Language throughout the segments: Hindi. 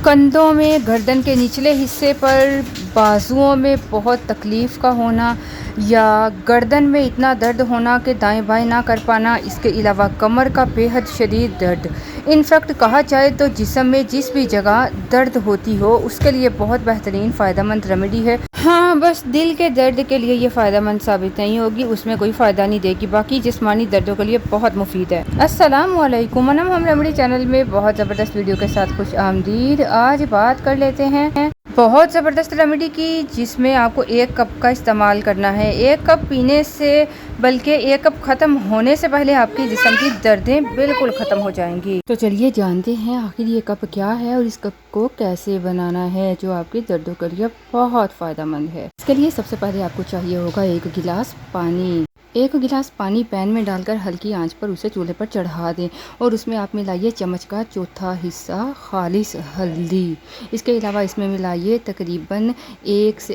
कंधों में, गर्दन के निचले हिस्से पर, बाजुओं में बहुत तकलीफ़ का होना या गर्दन में इतना दर्द होना कि दाएं बाएं ना कर पाना, इसके अलावा कमर का बेहद शदीद दर्द। इनफैक्ट कहा जाए तो जिस्म में जिस भी जगह दर्द होती हो उसके लिए बहुत बेहतरीन फ़ायदेमंद रेमेडी है। हाँ, बस दिल के दर्द के लिए ये फ़ायदेमंद साबित नहीं होगी, उसमें कोई फ़ायदा नहीं देगी, बाकी जिस्मानी दर्दों के लिए बहुत मुफीद है। अस्सलाम वालेकुम, हम रेमेडी चैनल में बहुत ज़बरदस्त वीडियो के साथ खुश आमदीद। आज बात कर लेते हैं बहुत ज़बरदस्त रेमेडी की, जिसमें आपको 1 कप का इस्तेमाल करना है। 1 कप पीने से, बल्कि 1 कप ख़त्म होने से पहले आपकी जिस्म की दर्दें बिल्कुल ख़त्म हो जाएंगी। तो चलिए जानते हैं आखिर ये कप क्या है और इस कप को कैसे बनाना है जो आपके दर्दों के लिए बहुत फ़ायदेमंद है। इसके लिए सबसे पहले आपको चाहिए होगा 1 गिलास पानी। 1 गिलास पानी पैन में डालकर हल्की आंच पर उसे चूल्हे पर चढ़ा दें और उसमें आप मिलाइए चम्मच का चौथा हिस्सा खालिस हल्दी। इसके अलावा इसमें मिलाइए तकरीबन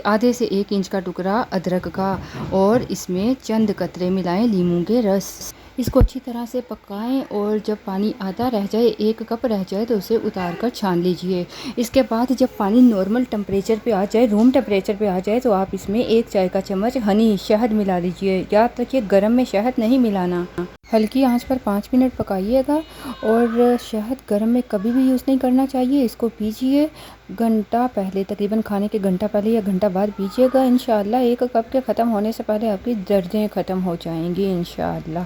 आधे से 1 इंच का टुकड़ा अदरक का और इसमें चंद कतरे मिलाएं लीमू के रस। इसको अच्छी तरह से पकाएं और जब पानी आधा रह जाए, 1 कप रह जाए, तो उसे उतार कर छान लीजिए। इसके बाद जब पानी नॉर्मल टेम्परेचर पे आ जाए, रूम टेम्परेचर पे आ जाए, तो आप इसमें 1 चाय का चम्मच हनी शहद मिला लीजिए। याद रखिए गर्म में शहद नहीं मिलाना। हल्की आंच पर 5 मिनट पकाइएगा और शहद गर्म में कभी भी यूज़ नहीं करना चाहिए। इसको पीजिए घंटा पहले, तकरीबन खाने के घंटा पहले या घंटा बाद पीजिएगा। इंशाअल्लाह 1 कप के ख़त्म होने से पहले आपकी दर्दें ख़त्म हो जाएंगी इंशाअल्लाह।